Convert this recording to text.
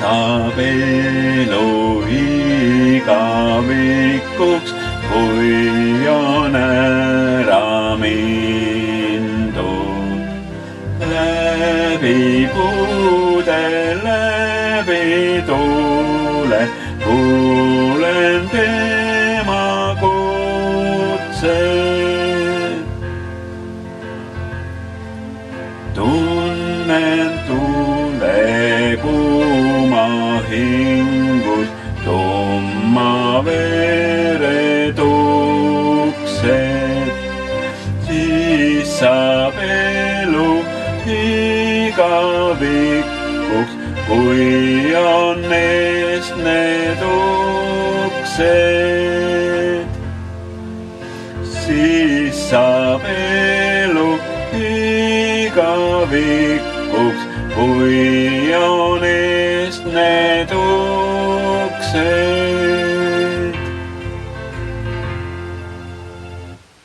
saab elu igavikuks, kui on ära mindud. Läbi puude, läbi tuule, kuulen tema kutset. Tunnen tuule kuuma hingus, tumma vere tukset. Siis saab elu igavikuks, kui on eest need uksed. Siis saab elu igavikuks, kui